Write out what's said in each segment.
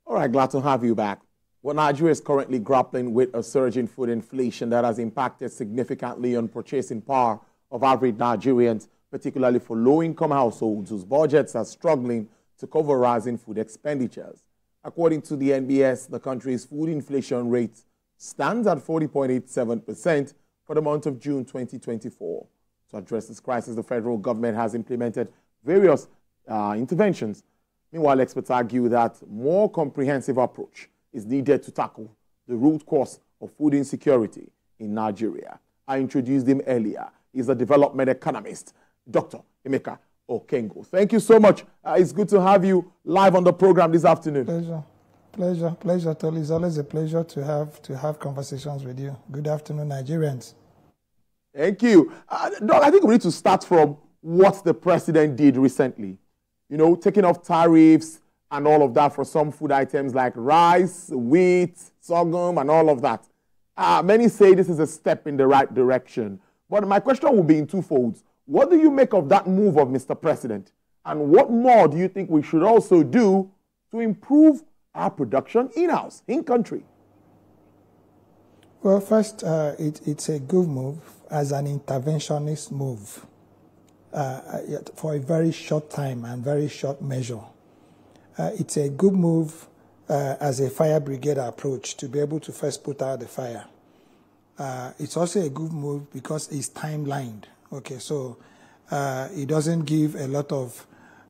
All right, glad to have you back. Well, Nigeria is currently grappling with a surge in food inflation that has impacted significantly on purchasing power of average Nigerians, particularly for low-income households whose budgets are struggling to cover rising food expenditures. According to the NBS, the country's food inflation rate stands at 40.87% for the month of June 2024. To address this crisis, the federal government has implemented various interventions. Meanwhile, experts argue that more comprehensive approach is needed to tackle the root cause of food insecurity in Nigeria. I introduced him earlier. He's a development economist, Dr. Emeka Okengo. Thank you so much. It's good to have you live on the program this afternoon. Pleasure, Tolly. It's always a pleasure to have conversations with you. Good afternoon, Nigerians. Thank you. Doc, I think we need to start from what the president did recently. You know, taking off tariffs and all of that for some food items like rice, wheat, sorghum, and all of that. Many say this is a step in the right direction. But my question will be in twofolds. What do you make of that move of Mr. President? And what more do you think we should also do to improve our production in-house, in-country? Well, first, it's a good move as an interventionist move for a very short time and very short measure. It's a good move as a fire brigade approach to be able to first put out the fire. It's also a good move because it's time-lined. Okay, so it doesn't give a lot of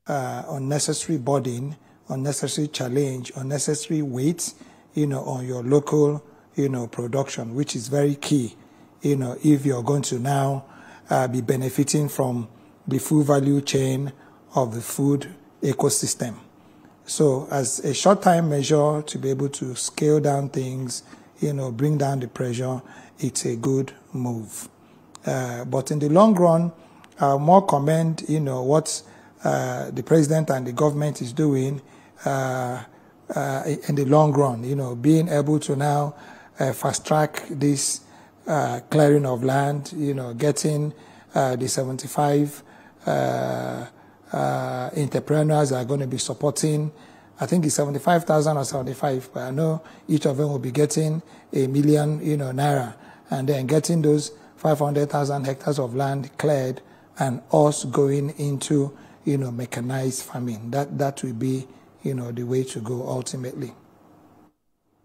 unnecessary burden, unnecessary challenge, unnecessary weight, on your local, production, which is very key, if you're going to now be benefiting from the full value chain of the food ecosystem. So as a short-time measure to be able to scale down things, bring down the pressure, it's a good move. But in the long run, I'll more commend, what the president and the government is doing in the long run, being able to now fast-track this clearing of land, getting the 75 entrepreneurs are going to be supporting, I think it's 75,000 or 75, but I know each of them will be getting $1 million, naira, and then getting those 500,000 hectares of land cleared and us going into, mechanized farming. That will be, the way to go ultimately.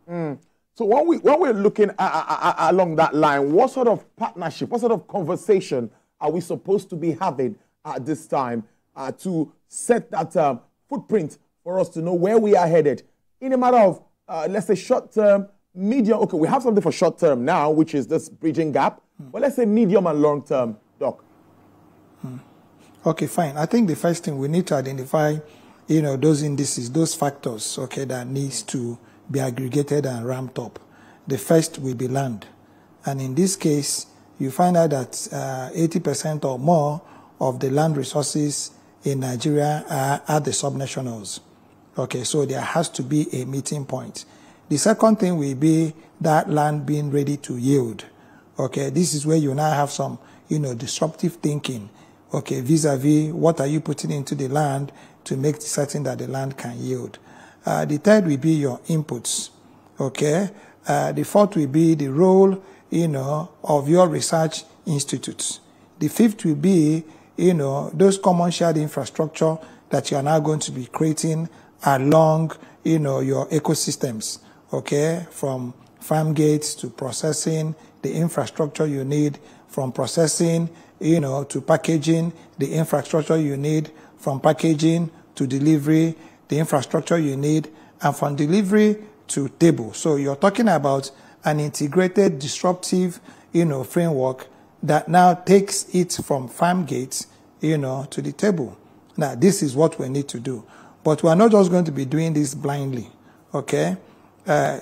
So when we're looking along that line, what sort of partnership, what sort of conversation are we supposed to be having at this time to set that footprint for us to know where we are headed in a matter of, let's say, short-term, medium. Okay, we have something for short-term now, which is this bridging gap. But let's say medium and long-term, Doc. Okay, fine. I think the first thing we need to identify, those indices, those factors, okay, that needs to be aggregated and ramped up. The first will be land. And in this case, you find out that 80% or more of the land resources in Nigeria are at the subnationals. Okay, so there has to be a meeting point. The second thing will be that land being ready to yield. Okay, this is where you now have some, disruptive thinking. Okay, vis-a-vis what are you putting into the land to make certain that the land can yield. The third will be your inputs. Okay, the fourth will be the role, of your research institutes. The fifth will be, those common shared infrastructure that you are now going to be creating along, your ecosystems. Okay, from farm gates to processing, the infrastructure you need, from processing, to packaging, the infrastructure you need, from packaging to delivery, the infrastructure you need, and from delivery to table. So you're talking about an integrated, disruptive, framework that now takes it from farm gates, to the table. Now, this is what we need to do. But we're not just going to be doing this blindly, okay?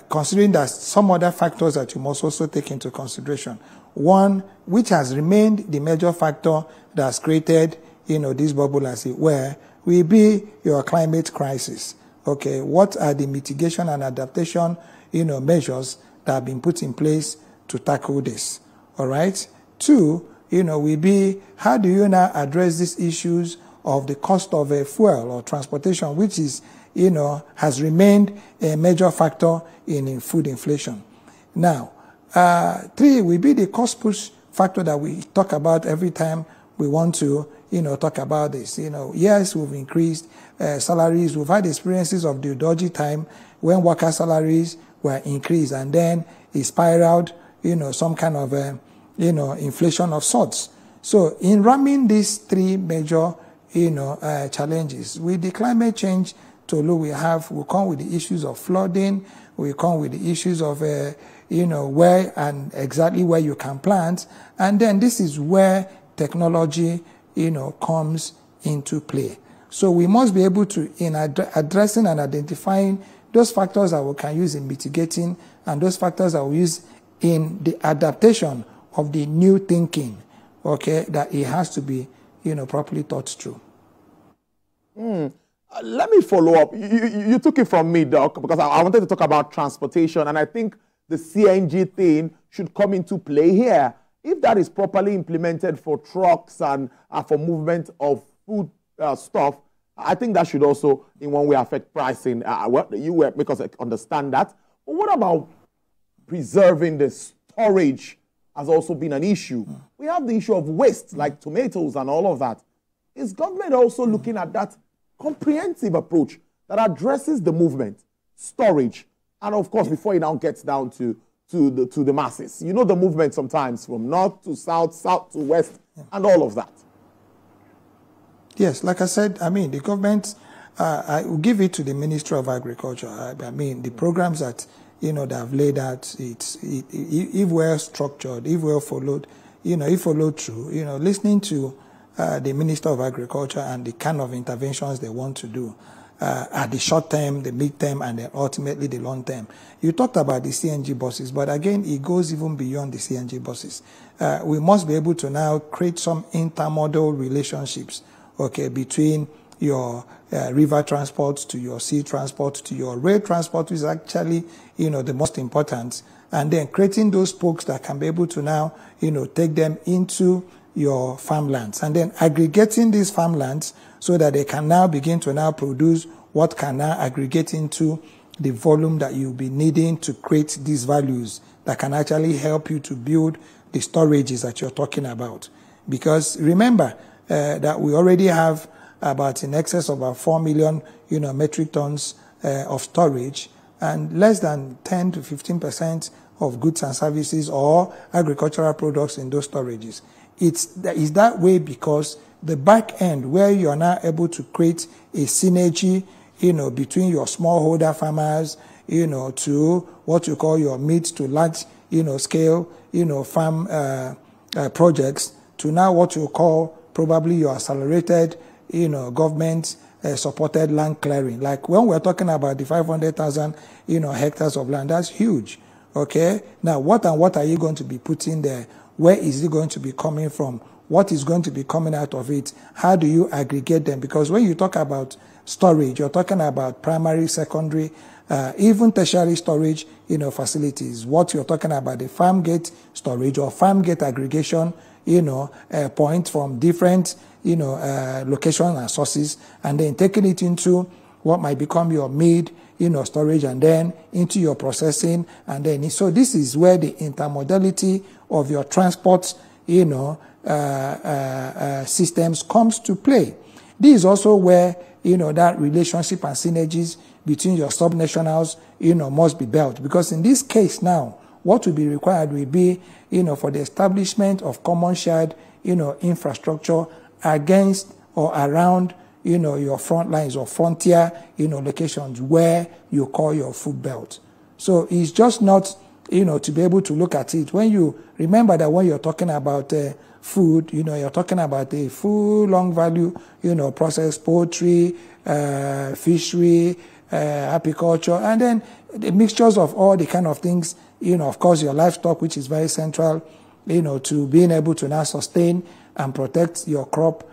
Considering that some other factors that you must also take into consideration. One, which has remained the major factor that's created, this bubble as it were, will be your climate crisis. Okay, what are the mitigation and adaptation, measures that have been put in place to tackle this? All right. Two, will be how do you now address these issues of the cost of a fuel or transportation, which is, has remained a major factor in food inflation. Now, 3 will be the cost push factor that we talk about every time we want to, talk about this. Yes, we've increased salaries. We've had experiences of the dodgy time when worker salaries were increased, and then it spiraled, some kind of, inflation of sorts. So in ramming these 3 major, challenges, with the climate change tool we come with the issues of flooding, we come with the issues of, where and exactly where you can plant. And then this is where technology, comes into play. So we must be able to, in addressing and identifying those factors that we can use in mitigating and those factors that we use in the adaptation of the new thinking, okay, that it has to be, properly thought through. Let me follow up. You took it from me, Doc, because I wanted to talk about transportation, and I think the CNG thing should come into play here. If that is properly implemented for trucks and for movement of food stuff, I think that should also, in one way, affect pricing. You make us understand that. But what about preserving the storage has also been an issue? We have the issue of waste, like tomatoes and all of that. Is government also looking at that comprehensive approach that addresses the movement, storage, and of course, before it now gets down to the masses? The movement sometimes from north to south, south to west, and all of that. Yes, like I said, the government, I will give it to the Ministry of Agriculture. The programs that, that have laid out, if we're structured, if we're followed, if followed through, listening to the Minister of Agriculture and the kind of interventions they want to do at the short term, the mid term, and then ultimately the long term. You talked about the CNG buses, but again, it goes even beyond the CNG buses. We must be able to now create some intermodal relationships, okay, between your river transport to your sea transport to your rail transport, which is actually, the most important, and then creating those spokes that can be able to now, take them into your farmlands, and then aggregating these farmlands so that they can now begin to now produce what can now aggregate into the volume that you'll be needing to create these values that can actually help you to build the storages that you're talking about. Because remember that we already have about in excess of about 4 million, metric tons of storage, and less than 10 to 15% of goods and services or agricultural products in those storages. It's that way because the back end, where you are now able to create a synergy, between your smallholder farmers, to what you call your mid to large, scale, farm projects, to now what you call probably your accelerated, government supported land clearing. Like when we're talking about the 500,000, hectares of land, that's huge. Okay. Now, what are you going to be putting there? Where is it going to be coming from? What is going to be coming out of it? How do you aggregate them? Because when you talk about storage, you're talking about primary, secondary, even tertiary storage, facilities. What you're talking about, the farm gate storage or farm gate aggregation, point from different, locations and sources, and then taking it into what might become your mid, storage, and then into your processing, and then so this is where the intermodality of your transport, systems comes to play. This is also where that relationship and synergies between your subnationals, must be built, because in this case now, what will be required will be, for the establishment of common shared, infrastructure against or around, your front lines or frontier, locations where you call your food belt. So it's just not, to be able to look at it. When you remember that when you're talking about food, you're talking about a full long value, processed poultry, fishery, apiculture, and then the mixtures of all the kind of things, of course, your livestock, which is very central, to being able to now sustain and protect your crop,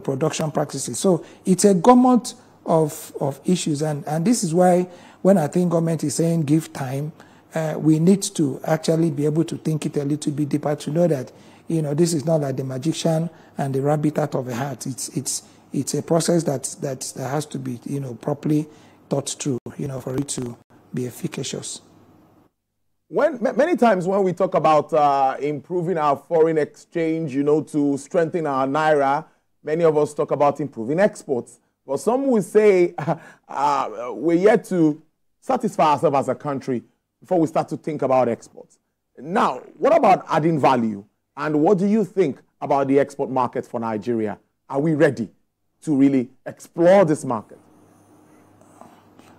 production practices. So it's a gamut of issues. And this is why when I think government is saying give time, we need to actually be able to think it a little bit deeper to know that, this is not like the magician and the rabbit out of a hat. It's a process that has to be, properly, thought through, for it to be efficacious. Many times when we talk about improving our foreign exchange, to strengthen our naira, many of us talk about improving exports. But some will say we're yet to satisfy ourselves as a country before we start to think about exports. Now, what about adding value? And what do you think about the export market for Nigeria? Are we ready to really explore this market?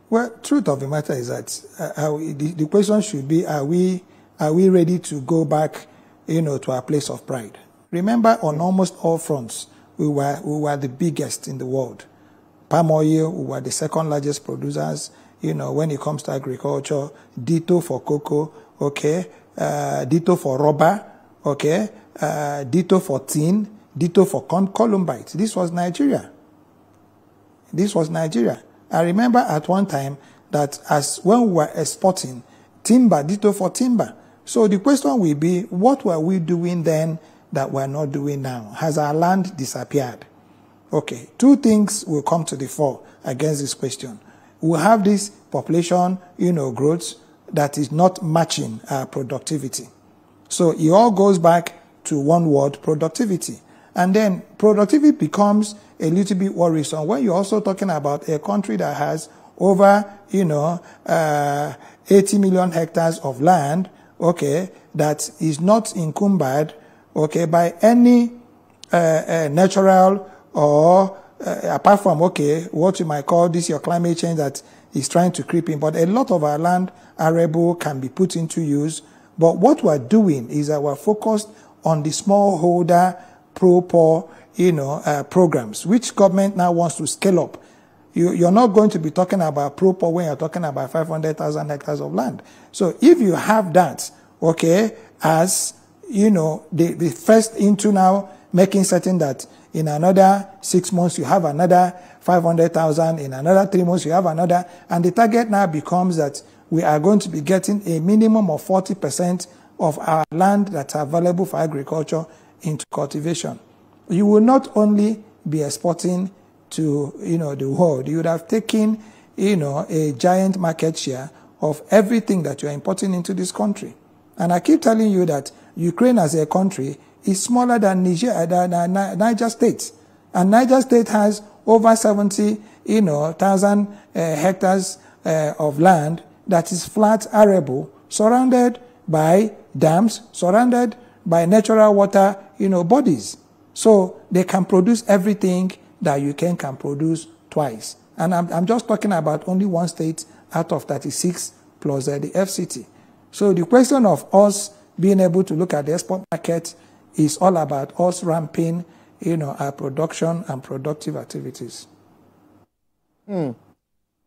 Well, truth of the matter is that the question should be, are we ready to go back, to our place of pride? Remember, on almost all fronts, we were the biggest in the world. Palm oil, we were the second largest producers, when it comes to agriculture. Ditto for cocoa, okay? Ditto for rubber, okay? Ditto for tin, ditto for columbite. This was Nigeria. I remember at one time that when we were exporting timber, ditto for timber. So the question will be, what were we doing then that we're not doing now? Has our land disappeared? Okay, two things will come to the fore against this question. We have this population, growth that is not matching our productivity. So it all goes back to one word, productivity. And then productivity becomes a little bit worrisome when you're also talking about a country that has over, 80 million hectares of land, okay, that is not encumbered, okay, by any natural or apart from, okay, what you might call this your climate change that is trying to creep in. But a lot of our land arable can be put into use. But what we're doing is that we're focused on the smallholder pro-poor, programs, which government now wants to scale up. You're not going to be talking about pro-poor when you're talking about 500,000 hectares of land. So if you have that, okay, as, the first into now making certain that in another 6 months you have another 500,000, in another 3 months you have another, and the target now becomes that we are going to be getting a minimum of 40% of our land that's available for agriculture into cultivation. You will not only be exporting to, the world, you would have taken, a giant market share of everything that you're importing into this country. And I keep telling you that Ukraine as a country is smaller than Niger State. And Niger State has over 70,000 hectares of land that is flat arable, surrounded by dams, surrounded by natural water, bodies. So they can produce everything that Ukraine can produce twice. And I'm just talking about only one state out of 36 plus the FCT. So the question of us being able to look at the export market is all about us ramping, our production and productive activities.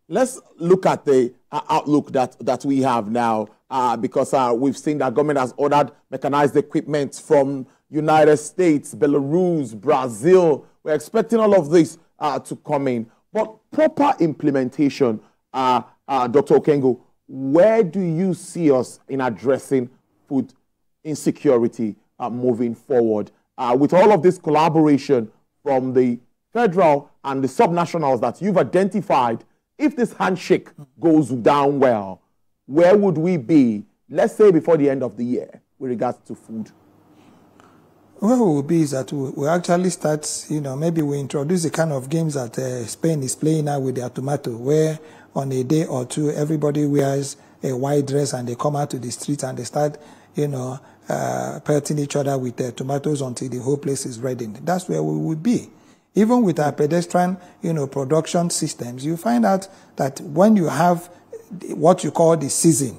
Let's look at the outlook that we have now, because we've seen that government has ordered mechanized equipment from United States, Belarus, Brazil. We're expecting all of this to come in. But proper implementation, Dr. Okengo, where do you see us in addressing food insecurity moving forward? With all of this collaboration from the federal and the subnationals that you've identified, if this handshake goes down well, where would we be, let's say, before the end of the year with regards to food? Where we will be is that we actually start, maybe we introduce the kind of games that Spain is playing now with their tomato, where on a day or two, everybody wears a white dress and they come out to the street and they start, pelting each other with their tomatoes until the whole place is reddened. That's where we will be. Even with our pedestrian, production systems, you find out that when you have what you call the season,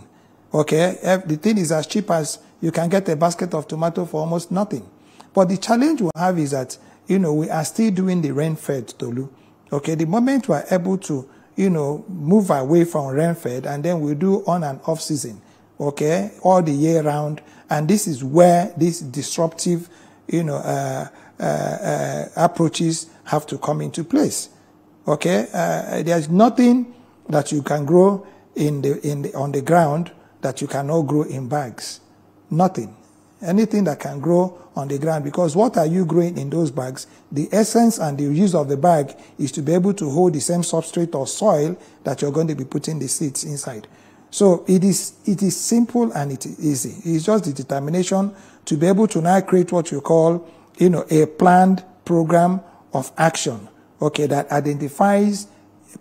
okay, the thing is as cheap as you can get a basket of tomato for almost nothing. But the challenge we have is that, we are still doing the rain-fed, Tolu. Okay, the moment we are able to, move away from rain-fed and then we do on and off season, okay, all the year round, and this is where these disruptive, approaches have to come into place. Okay, there's nothing that you can grow on the ground that you cannot grow in bags. Nothing. anything that can grow on the ground, because what are you growing in those bags? The essence and the use of the bag is to be able to hold the same substrate or soil that you're going to be putting the seeds inside. So it is simple and it is easy. It's just the determination to be able to now create what you call, a planned program of action, okay, that identifies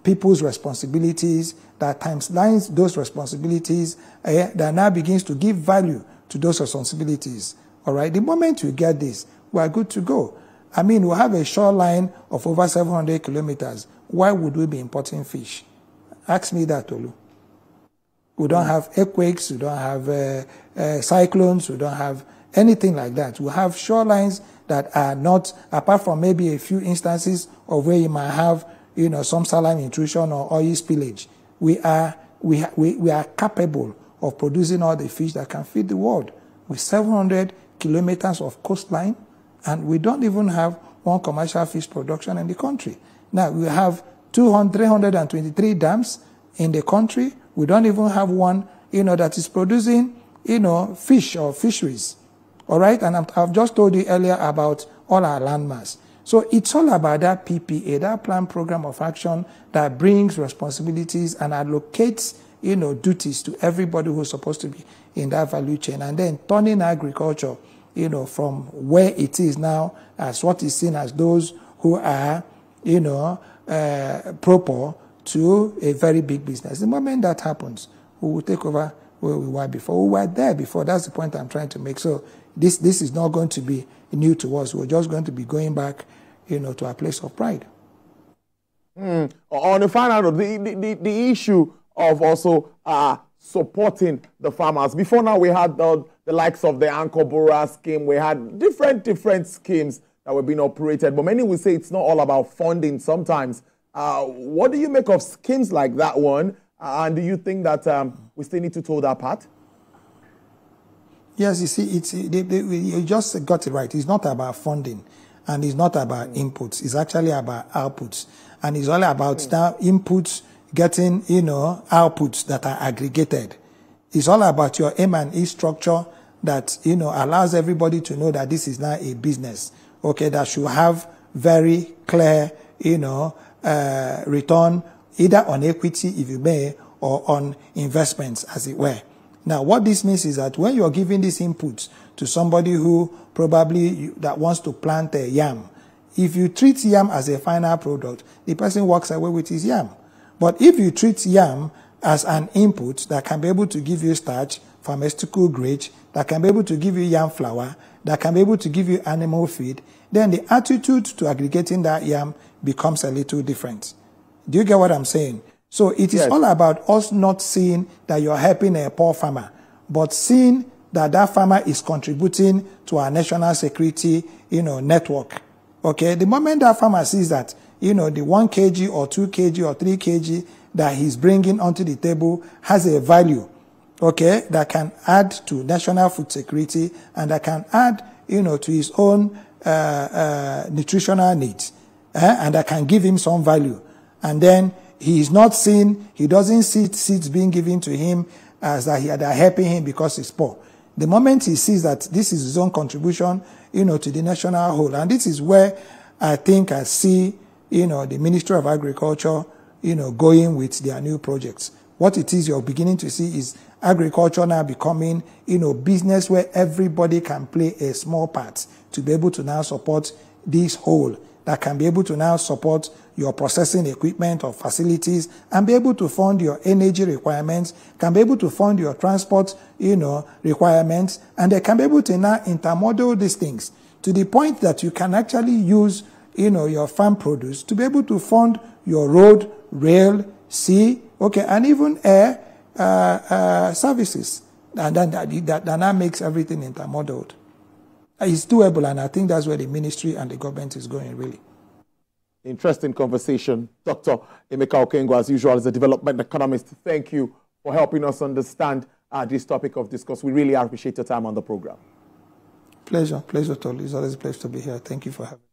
people's responsibilities, that timelines those responsibilities, that now begins to give value to those responsibilities. All right, the moment we get this, we are good to go. I mean, we have a shoreline of over 700 kilometers. Why would we be importing fish? Ask me that, Tolu. We don't have earthquakes, we don't have cyclones, we don't have anything like that. We have shorelines that are not, apart from maybe a few instances of where you might have, some saline intrusion or oil spillage. We are capable of producing all the fish that can feed the world with 700 kilometers of coastline, and we don't even have one commercial fish production in the country. Now, we have 323 dams in the country. We don't even have one, that is producing, fish or fisheries. All right? And I've just told you earlier about all our landmass. So it's all about that PPA, that plan program of action that brings responsibilities and allocates, duties to everybody who's supposed to be in that value chain, and then turning agriculture, from where it is now as what is seen as those who are, proper to a very big business. The moment that happens, we will take over where we were before. We were there before. That's the point I'm trying to make. So this is not going to be new to us. We're just going to be going back, to a place of pride. On the final note, the issue of also supporting the farmers. Before now, we had the likes of the Anchor Bora scheme. We had different schemes that were being operated. But many will say it's not all about funding sometimes. What do you make of schemes like that one? And do you think that we still need to toe that path? Yes, you see, you just got it right. It's not about funding, and it's not about inputs. It's actually about outputs. And it's all about now inputs getting, outputs that are aggregated. It's all about your M&E structure that, allows everybody to know that this is now a business, okay, that should have very clear, return either on equity, if you may, or on investments, as it were. Now, what this means is that when you're giving these inputs to somebody who probably that wants to plant a yam, if you treat yam as a final product, the person walks away with his yam. But if you treat yam as an input that can be able to give you starch, pharmaceutical grade, that can be able to give you yam flour, that can be able to give you animal feed, then the attitude to aggregating that yam becomes a little different. Do you get what I'm saying? So it is all about us not seeing that you're helping a poor farmer, but seeing that that farmer is contributing to our national security, network. Okay? The moment that farmer sees that, the 1 kg or 2 kg or 3 kg that he's bringing onto the table has a value, okay, that can add to national food security and that can add, to his own nutritional needs, and that can give him some value. And then he is not seen, he doesn't see seeds being given to him as that they're helping him because he's poor. The moment he sees that this is his own contribution, to the national whole, and this is where I think I see, the Ministry of Agriculture, going with their new projects. What it is you're beginning to see is agriculture now becoming, business where everybody can play a small part to be able to now support this whole, that can be able to now support your processing equipment or facilities and be able to fund your energy requirements, can be able to fund your transport, requirements, and they can be able to now intermodal these things to the point that you can actually use, your farm produce to be able to fund your road, rail, sea, okay, and even air services. And then that now makes everything intermodal. It's doable, and I think that's where the ministry and the government is going, really. Interesting conversation. Dr. Emeka Okengwu, as usual, is a development economist. Thank you for helping us understand this topic of discourse. We really appreciate your time on the program. Pleasure, Tolu. It's always a pleasure to be here. Thank you for having me.